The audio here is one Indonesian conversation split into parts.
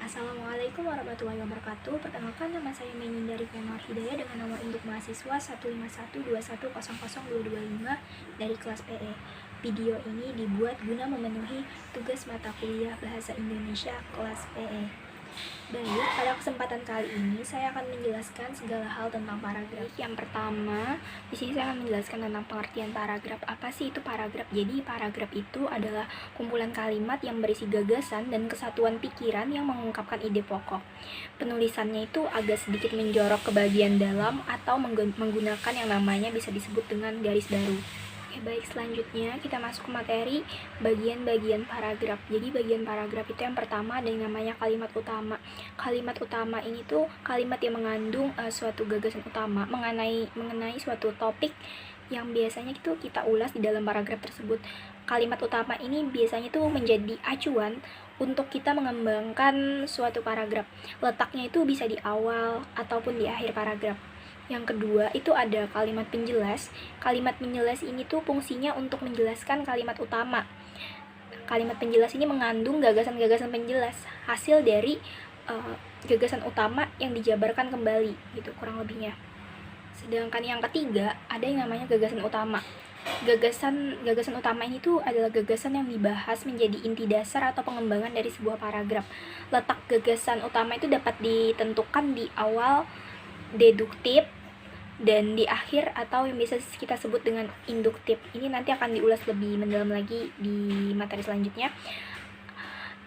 Assalamualaikum warahmatullahi wabarakatuh. Perkenalkan, nama saya Menin dari Kemar Hidayah dengan nomor induk mahasiswa 15121000225 dari kelas PE. Video ini dibuat guna memenuhi tugas mata kuliah Bahasa Indonesia kelas PE. Baik, pada kesempatan kali ini saya akan menjelaskan segala hal tentang paragraf. Yang pertama, di sini saya akan menjelaskan tentang pengertian paragraf. Apa sih itu paragraf? Jadi, paragraf itu adalah kumpulan kalimat yang berisi gagasan dan kesatuan pikiran yang mengungkapkan ide pokok. Penulisannya itu agak sedikit menjorok ke bagian dalam atau menggunakan yang namanya bisa disebut dengan garis baru. Oke, baik, selanjutnya kita masuk ke materi bagian-bagian paragraf. Jadi bagian paragraf itu yang pertama ada yang namanya kalimat utama. Kalimat utama ini tuh kalimat yang mengandung suatu gagasan utama mengenai suatu topik yang biasanya itu kita ulas di dalam paragraf tersebut. Kalimat utama ini biasanya tuh menjadi acuan untuk kita mengembangkan suatu paragraf. Letaknya itu bisa di awal ataupun di akhir paragraf. Yang kedua, itu ada kalimat penjelas. Kalimat penjelas ini tuh fungsinya untuk menjelaskan kalimat utama. Kalimat penjelas ini mengandung gagasan-gagasan penjelas, hasil dari gagasan utama yang dijabarkan kembali, gitu kurang lebihnya. Sedangkan yang ketiga, ada yang namanya gagasan utama. Gagasan utama ini tuh adalah gagasan yang dibahas menjadi inti dasar atau pengembangan dari sebuah paragraf. Letak gagasan utama itu dapat ditentukan di awal deduktif dan di akhir atau yang bisa kita sebut dengan induktif. Ini nanti akan diulas lebih mendalam lagi di materi selanjutnya.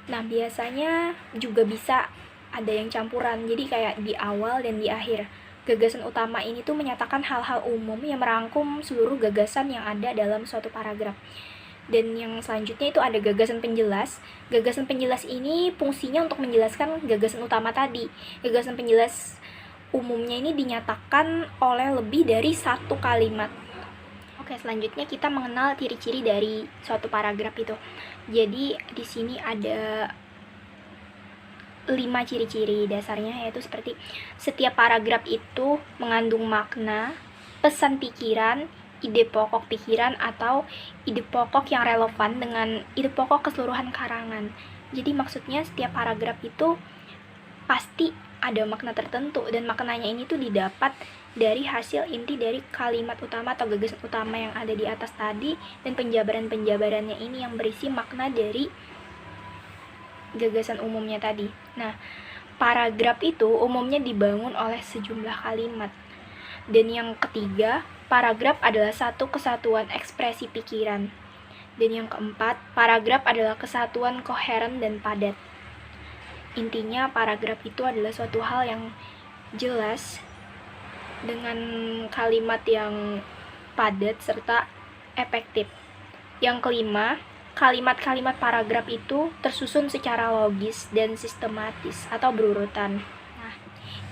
Nah, biasanya juga bisa ada yang campuran, jadi kayak di awal dan di akhir. Gagasan utama ini tuh menyatakan hal-hal umum yang merangkum seluruh gagasan yang ada dalam suatu paragraf. Dan yang selanjutnya itu ada gagasan penjelas. Gagasan penjelas ini fungsinya untuk menjelaskan gagasan utama tadi. Gagasan penjelas umumnya ini dinyatakan oleh lebih dari satu kalimat. Oke, selanjutnya kita mengenal ciri-ciri dari suatu paragraf itu. Jadi di sini ada 5 ciri-ciri dasarnya, yaitu seperti setiap paragraf itu mengandung makna, pesan pikiran, ide pokok pikiran atau ide pokok yang relevan dengan ide pokok keseluruhan karangan. Jadi maksudnya setiap paragraf itu pasti ada makna tertentu dan maknanya ini tuh didapat dari hasil inti dari kalimat utama atau gagasan utama yang ada di atas tadi dan penjabaran-penjabarannya ini yang berisi makna dari gagasan umumnya tadi. Nah, paragraf itu umumnya dibangun oleh sejumlah kalimat. Dan yang ketiga, paragraf adalah satu kesatuan ekspresi pikiran. Dan yang keempat, paragraf adalah kesatuan koheren dan padat. Intinya paragraf itu adalah suatu hal yang jelas dengan kalimat yang padat serta efektif. Yang kelima, kalimat-kalimat paragraf itu tersusun secara logis dan sistematis atau berurutan. Nah,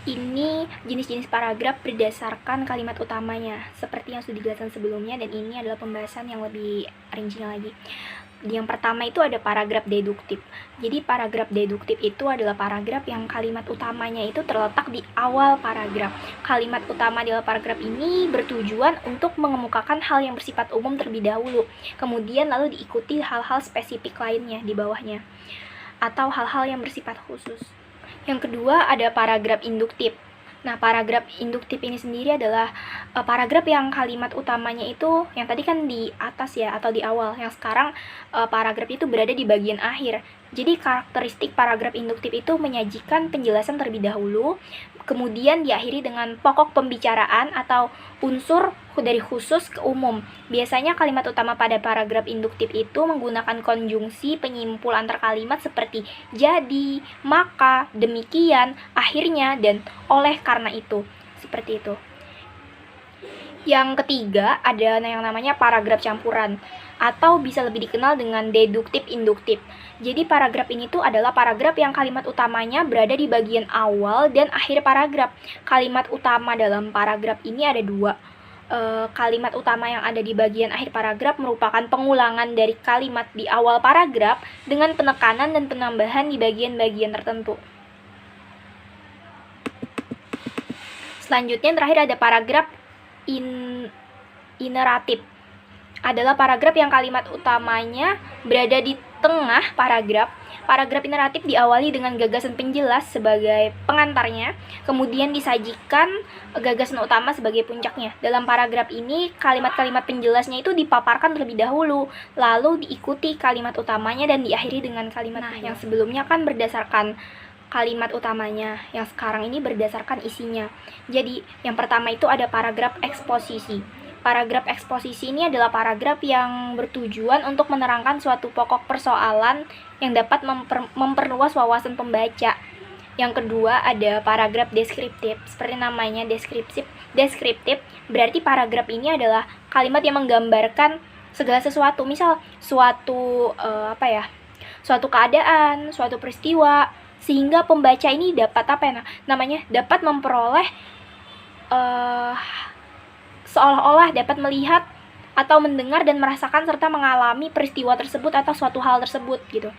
ini jenis-jenis paragraf berdasarkan kalimat utamanya, seperti yang sudah dijelaskan sebelumnya, dan ini adalah pembahasan yang lebih rincinya lagi. Yang pertama itu ada paragraf deduktif. Jadi paragraf deduktif itu adalah paragraf yang kalimat utamanya itu terletak di awal paragraf. Kalimat utama di awal paragraf ini bertujuan untuk mengemukakan hal yang bersifat umum terlebih dahulu, kemudian lalu diikuti hal-hal spesifik lainnya di bawahnya, atau hal-hal yang bersifat khusus. Yang kedua ada paragraf induktif. Nah, paragraf induktif ini sendiri adalah paragraf yang kalimat utamanya itu yang tadi kan di atas ya atau di awal, yang sekarang paragraf itu berada di bagian akhir. Jadi karakteristik paragraf induktif itu menyajikan penjelasan terlebih dahulu, kemudian diakhiri dengan pokok pembicaraan atau unsur dari khusus ke umum. Biasanya kalimat utama pada paragraf induktif itu menggunakan konjungsi penyimpul antar kalimat seperti jadi, maka, demikian, akhirnya, dan oleh karena itu. Seperti itu. Yang ketiga ada yang namanya paragraf campuran atau bisa lebih dikenal dengan deduktif induktif. Jadi paragraf ini tuh adalah paragraf yang kalimat utamanya berada di bagian awal dan akhir paragraf. Kalimat utama dalam paragraf ini ada 2. Kalimat utama yang ada di bagian akhir paragraf merupakan pengulangan dari kalimat di awal paragraf dengan penekanan dan penambahan di bagian-bagian tertentu. Selanjutnya terakhir ada paragraf ineratif adalah paragraf yang kalimat utamanya berada di tengah paragraf. Paragraf naratif diawali dengan gagasan penjelas sebagai pengantarnya, kemudian disajikan gagasan utama sebagai puncaknya. Dalam paragraf ini, kalimat-kalimat penjelasnya itu dipaparkan terlebih dahulu, lalu diikuti kalimat utamanya dan diakhiri dengan kalimat yang sebelumnya kan berdasarkan kalimat utamanya, yang sekarang ini berdasarkan isinya. Jadi, yang pertama itu ada paragraf eksposisi. Paragraf eksposisi ini adalah paragraf yang bertujuan untuk menerangkan suatu pokok persoalan yang dapat memperluas wawasan pembaca. Yang kedua ada paragraf deskriptif. Seperti namanya deskriptif berarti paragraf ini adalah kalimat yang menggambarkan segala sesuatu. Misal suatu suatu keadaan, suatu peristiwa, sehingga pembaca ini dapat dapat memperoleh seolah-olah dapat melihat atau mendengar dan merasakan serta mengalami peristiwa tersebut atau suatu hal tersebut gitu.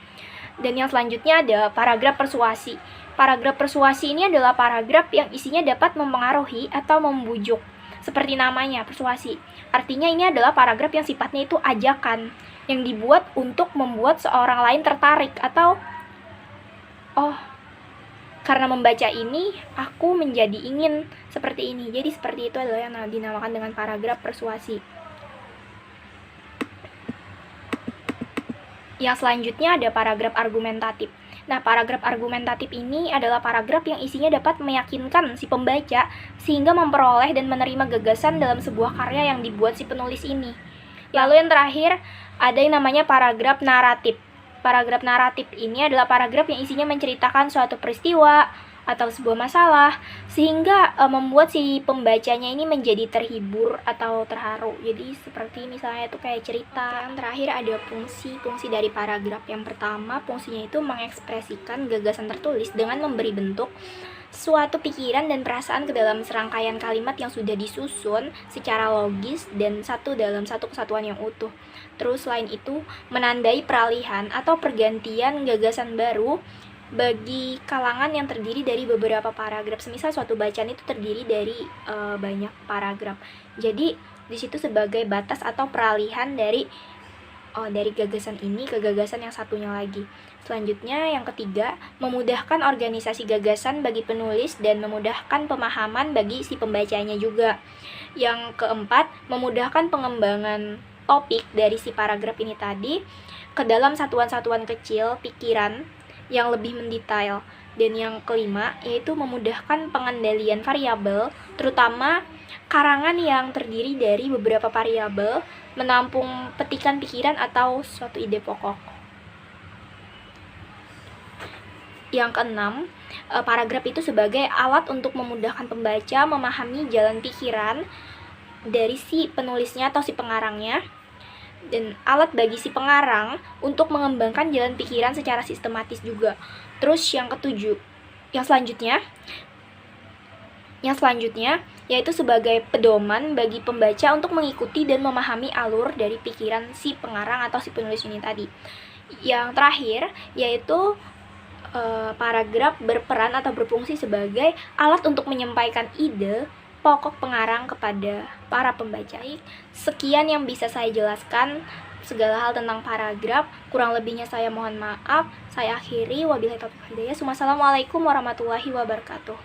Dan yang selanjutnya ada paragraf persuasi. Paragraf persuasi ini adalah paragraf yang isinya dapat mempengaruhi atau membujuk. Seperti namanya, persuasi. Artinya ini adalah paragraf yang sifatnya itu ajakan, yang dibuat untuk membuat seorang lain tertarik atau karena membaca ini, aku menjadi ingin seperti ini. Jadi seperti itu adalah yang dinamakan dengan paragraf persuasi. Yang selanjutnya ada paragraf argumentatif. Nah, paragraf argumentatif ini adalah paragraf yang isinya dapat meyakinkan si pembaca sehingga memperoleh dan menerima gagasan dalam sebuah karya yang dibuat si penulis ini. Lalu yang terakhir, ada yang namanya paragraf naratif. Paragraf naratif ini adalah paragraf yang isinya menceritakan suatu peristiwa atau sebuah masalah sehingga membuat si pembacanya ini menjadi terhibur atau terharu. Jadi seperti misalnya itu kayak cerita. Yang terakhir ada fungsi dari paragraf. Yang pertama, fungsinya itu mengekspresikan gagasan tertulis dengan memberi bentuk suatu pikiran dan perasaan ke dalam serangkaian kalimat yang sudah disusun secara logis dan dalam satu kesatuan yang utuh. Terus selain itu, menandai peralihan atau pergantian gagasan baru bagi kalangan yang terdiri dari beberapa paragraf. Semisal suatu bacaan itu terdiri dari banyak paragraf. Jadi di situ sebagai batas atau peralihan dari gagasan ini ke gagasan yang satunya lagi. Selanjutnya yang ketiga, memudahkan organisasi gagasan bagi penulis dan memudahkan pemahaman bagi si pembacanya juga. Yang keempat, memudahkan pengembangan topik dari si paragraf ini tadi ke dalam satuan-satuan kecil pikiran yang lebih mendetail. Dan yang kelima, yaitu memudahkan pengendalian variabel, terutama karangan yang terdiri dari beberapa variabel, menampung petikan pikiran atau suatu ide pokok. Yang keenam, paragraf itu sebagai alat untuk memudahkan pembaca memahami jalan pikiran dari si penulisnya atau si pengarangnya, dan alat bagi si pengarang untuk mengembangkan jalan pikiran secara sistematis juga. Terus yang ketujuh, yang selanjutnya yaitu sebagai pedoman bagi pembaca untuk mengikuti dan memahami alur dari pikiran si pengarang atau si penulis ini tadi. Yang terakhir yaitu paragraf berperan atau berfungsi sebagai alat untuk menyampaikan ide pokok pengarang kepada para pembaca. Sekian yang bisa saya jelaskan segala hal tentang paragraf. Kurang lebihnya saya mohon maaf. Saya akhiri. Wabillahi taufiq wal hidayah. Wassalamualaikum warahmatullahi wabarakatuh.